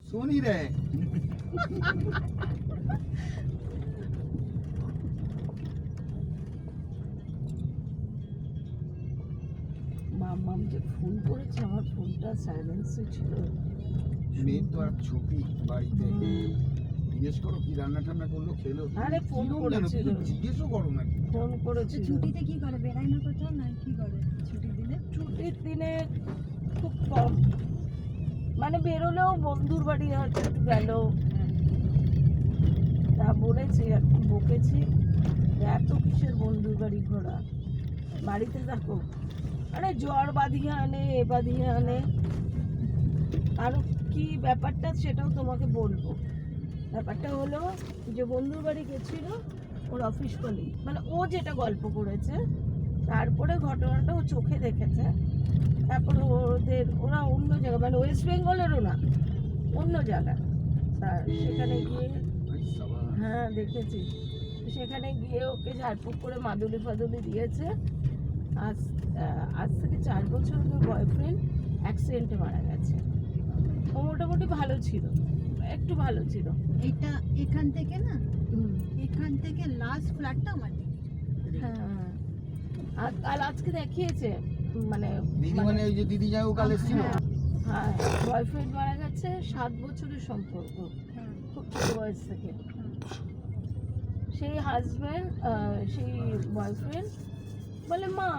सोनी रे মাম্মাম যে ফোন করেছে, আমার ফোনটা সাইলেন্সে ছিল। মেয়ে তো আর ছুটি বাড়িতে, জিজ্ঞেস করো কি রান্না টান্না করলো, খেলো। আরে ফোন করেছিল, জিজ্ঞেসও করো না। ফোন করেছিল। ছুটিতে কি করে, বেড়ায় না কোথাও, না কি করে ছুটির দিনে? ছুটির দিনে খুব কম, মানে বেরোলেও বন্ধুর বাড়ি হয়তো একটু গেল। তা বলেছি, একটু বকেছি, এত কিসের বন্ধুর বাড়ি ঘোরা, বাড়িতে থাকো। আরে জ্বর বাঁধিয়ে আনে, এ বাঁধিয়ে আনে। আর কি ব্যাপারটা সেটাও তোমাকে বলবো। ব্যাপারটা হলো যে বন্ধুর বাড়ি গেছিল ওর অফিস কলিগ, মানে ও যেটা গল্প করেছে, তারপরে ঘটনাটা ও চোখে দেখেছে। তারপরে ওরা অন্য জায়গা, মানে ওয়েস্ট বেঙ্গলেরও না, অন্য জায়গা। সেখানে গিয়ে, হ্যাঁ দেখেছি, সেখানে গিয়ে ওকে ঝাড়ফুঁক করে মাদুলি ফাদুলি দিয়েছে। আজ থেকে 4 বছর ওর বয়ফ্রেন্ড অ্যাক্সিডেন্টে মারা গেছে। ও মোটামুটি ভালো ছিল, একটু ভালো ছিল। এটা এখান থেকে না, এখান থেকে লাস্ট ফ্ল্যাটটা আমার দিদি। হ্যাঁ, আর কাল আজকে দেখিয়েছে, মানে দিদি মানে ওই যে দিদি যাও কাল এসেছিল। হ্যাঁ, বয়ফ্রেন্ড মারা গেছে, 7 বছরের সম্পর্ক, খুব ছোট বয়স থেকে। সেই হাজব্যান্ড, সেই বয়ফ্রেন্ড বলে, মা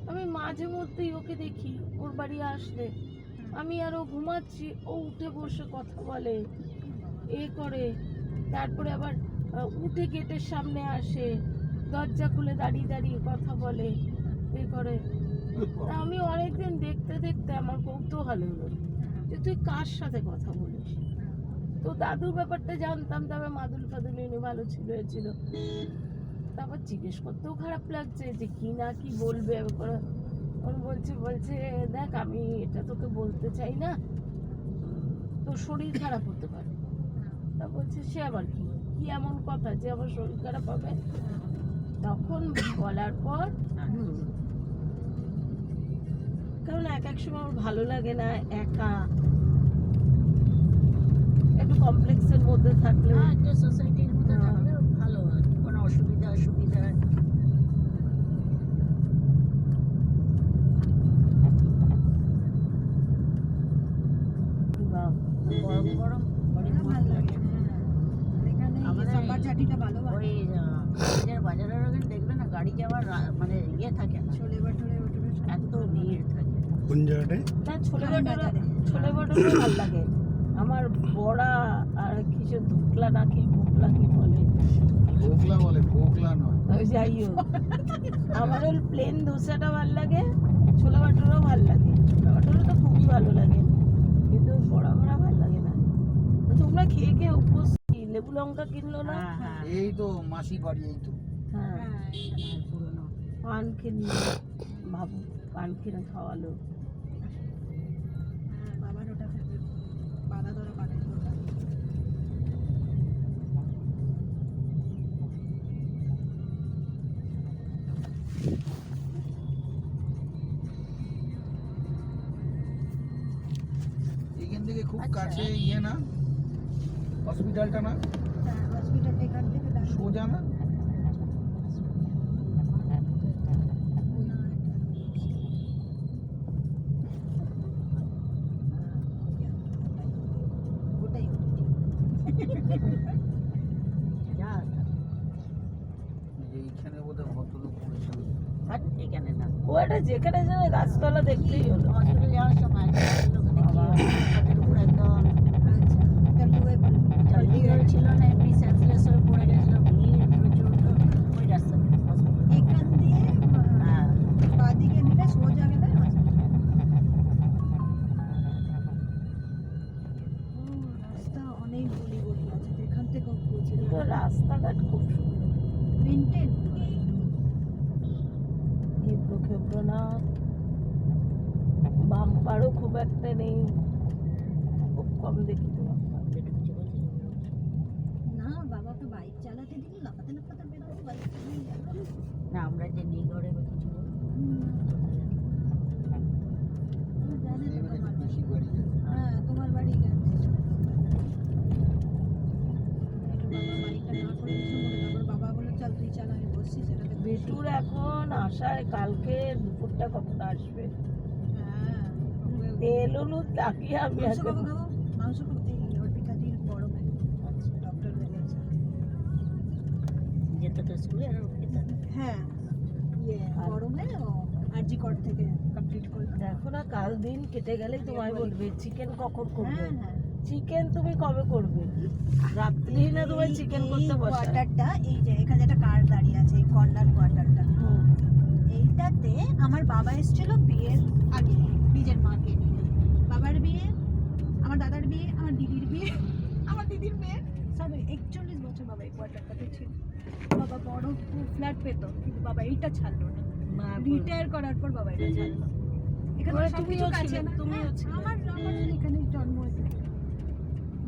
আমি মাঝে মধ্যেই ওকে দেখি, ওর বাড়ি আসলে আমি আরও ঘুমাচ্ছি, ও উঠে বসে কথা বলে, এ করে। তারপরে আবার উঠে গেটের সামনে আসে, দরজা খুলে দাঁড়িয়ে দাঁড়িয়ে কথা বলে, এ করে। তা আমি অনেকদিন দেখতে দেখতে আমার কৌতূহল হলো যে তুই কার সাথে কথা বলিস। তো দাদুর ব্যাপারটা জানতাম, তবে মাদুল ফাদুল এনে ভালো ছিল, ছিল। তারপর জিজ্ঞেস করতেও খারাপ লাগছে যে কি না কি বলবে। ওর বলছে দেখ আমি এটা তোকে বলতে চাই না, তোর শরীর খারাপ হতে পারে। তা বলছে সে আবার কি কি এমন কথা যে আমার শরীর খারাপ হবে। তখন বলার পর, কারণ এক সময় আমার ভালো লাগে না একা, একটু কমপ্লেক্সের মধ্যে থাকলে, একটা সোসাইটির মধ্যে থাকলে ভালো হয়, কোনো অসুবিধা গরম গরম ভালো লাগে। এখানে সাম্বার চাটিটা ভালো হয়। ওই বাজারের ওখানে দেখবে না গাড়ি যাওয়ার মানে ইয়ে থাকে না, ছোলে বাটুরে এত ভিড় থাকে। কোন জায়গাটায়? না ছোলে বাটোরে ভালো লাগে আমার। বড়া আর কিছু ধুকলা না কি ভোকলা কি বলে, ভোকলা বলে, ভোকলা নয়। ওই যাই হোক, আমার ওই প্লেন ধোসাটা ভালো লাগে, ছোলা বাটোরাও ভালো লাগে। ছোলা বাটোরা তো খুবই ভালো লাগে, কিন্তু বড়া ভালো লাগে না। তো তোমরা খেয়ে খেয়ে উপোস, লেবু লঙ্কা কিনলো না? এই তো মাসি বাড়ি, এই তো। হ্যাঁ, পান কিনলো, ভাবো পান কিনে খাওয়ালো। বাবার ওটা ফেভারিট, বাঁধা ধরা পানের দোকান। এখান থেকে খুব কাছে ইয়ে না, হসপিটালটা না, হসপিটালটা এখান থেকে সোজা না। ওটাই এইখানে বোধহয় ভদ্রলোক পড়েছিল। এখানে না, ও একটা যেখানে যেন গাছতলা দেখতেই হলো। হসপিটাল যাওয়ার সময় হাতের উপর একদম চণ্ডীগড় ছিল না, এমনি সেন্সলেস হয়ে পড়ে গেছিল, ভিড় প্রচুর। ওই রাস্তাতে হসপিটাল, এখান দিয়ে হ্যাঁ বাদিকে নিলে সোজা গেলে রাস্তা অনেক গলি গলি আছে, এখান থেকে পৌঁছে কিন্তু রাস্তাঘাট খুব সুন্দর, মেনটেন। এবড়ো খেবড়ো না, বাম্পারও খুব একটা নেই, খুব কম দেখি তো বাম্পার। না বাবা তো বাইক চালাতে দিন, লাফাতে লাফাতে বেরোবো, বাইক চালিয়ে যাবো। না আমরা যে নিগড়ে কিছু জানেন তো তোমার বাড়ি। পিসির বাড়ি গেছে। হ্যাঁ তোমার বাড়ি গেছে। মিঠুর এখন আসায় কালকে দুপুরটা কতটা আসবে, হ্যাঁ তেল হলুদ তাকিয়ে আমি মাংস এখন খাবো মাংস খাবো এই অর্পিতাদির বড় ভাই ডক্টর বেরিয়েছে যেতে তো স্কুলে আর ওকে তো হ্যাঁ গরমে ও আরজি কর থেকে কমপ্লিট করলো দেখো না, কাল দিন কেটে গেলেই তোমায় বলবে চিকেন কখন করবে, হ্যাঁ হ্যাঁ চিকেন তুমি কবে করবে, রাত্রি না তোমায় চিকেন করতে বসে। কোয়ার্টারটা এই যে এখানে একটা কার দাঁড়িয়ে আছে এই কর্নার কোয়ার্টারটা এইটাতে আমার বাবা এসেছিল বিয়ের আগে নিজের মাকে নিয়ে বাবার বিয়ে আমার দাদার বিয়ে আমার দিদির বিয়ে আমার দিদির মেয়ে সব 41 বছর বাবা এই কোয়ার্টারটাতে ছিল বাবা বড় ফ্ল্যাট পেত কিন্তু বাবা এইটা ছাড়লো না রিটায়ার করার পর বাবা এটা ছাড়লো এখানে ওরা সব তুমিও কিছু কাছে ছিলে, না তুমিও হ্যাঁ, ছিলে। আমার এখানে জন্ম হয়েছে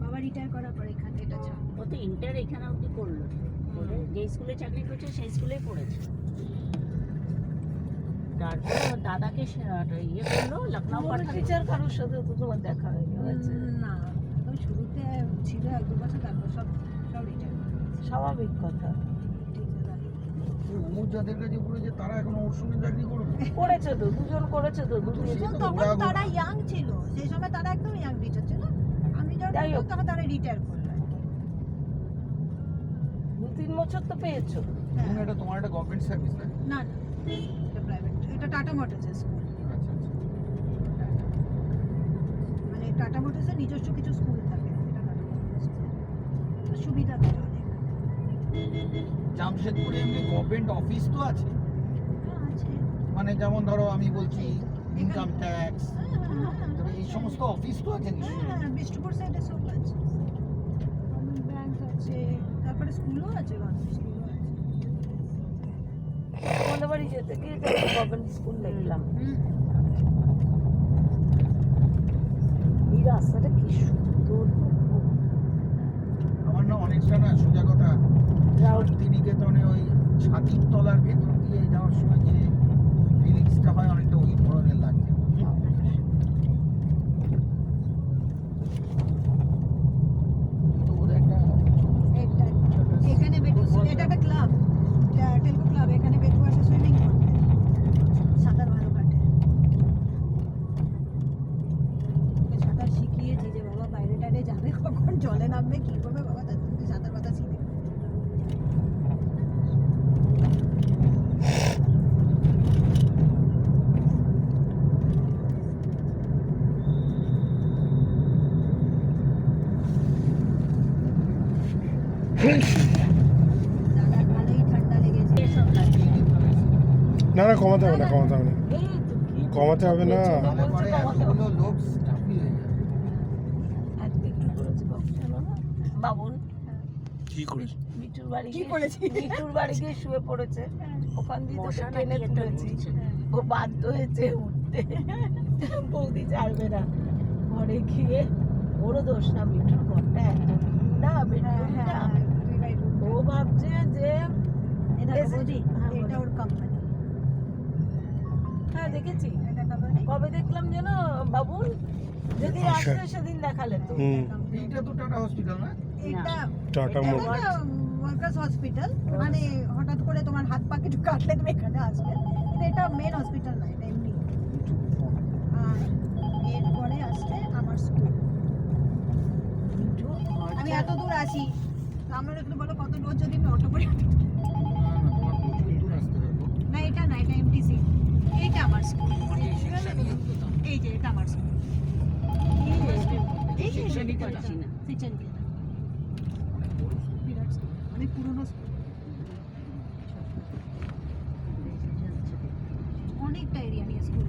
বাবা রিটায়ার করার পর এখানে এটা ছাড়লো ও তো ইন্টার এখানে অবধি করলো করে যে স্কুলে চাকরি করছে সেই স্কুলেই পড়েছে তারপরে ওর দাদাকে ইয়ে করলো লখনৌ পাঠালো টিচার কারোর সাথে তো তোমার দেখা হয়নি, হয়েছে না ওই শুরুতে ছিল 1-2 বছর তারপর সব রিটায়ার স্বাভাবিক কথা। অমর যাদের কাছে পড়েছে তারা এখন ওর সঙ্গে চাকরি করবে। করেছে তো, দুজন করেছে তো, দুজন তখন তারা ইয়াং ছিল সেই সময় তারা একদম ইয়াং টিচার ছিল আমি যখন যাই হোক। তখন তারা রিটায়ার করলো 2-3 বছর তো পেয়েছো। এবং এটা তোমার একটা গভর্নমেন্ট সার্ভিস না? না না এটা প্রাইভেট এটা টাটা মোটরসের স্কুল আচ্ছা আচ্ছা। মানে টাটা মোটরসের নিজস্ব কিছু স্কুল থাকে এটা টাটা মোটরসের স্কুল সুবিধা দেয় অনেক জামশেদপুরে এমনি গভর্নমেন্ট অফিস তো আছে, হ্যাঁ, আছে মানে যেমন ধরো আমি বলছি ইনকাম ট্যাক্স, হ্যাঁ হ্যাঁ তবে এই সমস্ত অফিস তো আছে নিশ্চয়ই। হ্যাঁ বিষ্ণুপুর সাইডে সব আছে গভর্নমেন্ট ব্যাংক আছে তারপরে স্কুলও আছে গভর্নমেন্ট স্কুলও আছে আমাদের বাড়ি যেতে গিয়ে গভর্নমেন্ট স্কুল দেখলাম। এই রাস্তাটা কি সুন্দর, আমার না অনেকটা না সোজা কথা শান্তিনিকেতনে ওই ছাতির তলার ভেতর দিয়ে যাওয়ার সময় যে ফিলিংসটা হয় অনেকটা ওই ধরনের লাগছে। তো ওর একটা এখানে এটা একটা ক্লাব টেলকো ক্লাব এখানে বেটু আসে সুইমিং করতে সাঁতার ভালো কাটে ওকে সাঁতার শিখিয়েছি যে বাবা বাইরে টাইরে যাবে কখন জলে নামবে কি করবে বাবা তার জন্য সাঁতার কথা শিখে দাদা ভালোই ঠান্ডা লেগেছে এসব লাগে না না কমাতে হবে না কমাতে হবে না এই তো কি কমাতে হবে না তাহলে পরে এতগুলো লোক স্টাফি হয়ে যাবে। একদিন কি করেছে বাবু জানো না? বাবুন কি করেছে মিঠুর বাড়ি কি গিয়ে- করেছি? মিঠুর বাড়ি গিয়ে শুয়ে পড়েছে, ওখান দিয়ে তোকে মশা টেনে নাকি একটা তুলেছি, ঘুরছে। ও বাধ্য হয়েছে উঠতে, বৌদি ছাড়বে না। ঘরে গিয়ে ওরও দোষ না, মিঠুর ঘরটা এত ঠান্ডা, বেডরুমটা। ও ভাবছে যে এটা এসে- বৌদি হ্যাঁ, এটা বলো। ওর কোম্পানি হ্যাঁ দেখেছি, এটা কোম্পানি কবে দেখলাম যেন বাবুন, যেদিন আচ্ছা। আসবে সেদিন দেখালে তো। হুম এইটা তো টাটা হসপিটাল না? এটা টাটা এটা মোটর ওয়ার্কার্স হসপিটাল মানে হঠাৎ করে তোমার হাত পা কিছু কাটলে তুমি এখানে আসবে কিন্তু এটা মেন হসপিটাল না এটা এমনি আর এরপরে আসছে আমার স্কুল মিঠু আমি এত দূর আসি আমার একটু বলো কত রোজ যদি আমি অটো করে না না, তোমার প্রচুর দূর আসতে হবে। না এটা এমটিসি এইটা আমার স্কুল এই সেকশনই তো। এই যে এটা আমার স্কুল এই যে সেকশনই তো এটা আছে। সেকশন বিরাট স্কুল অনেক পুরনো স্কুল অনেকটা এরিয়া নিয়ে স্কুল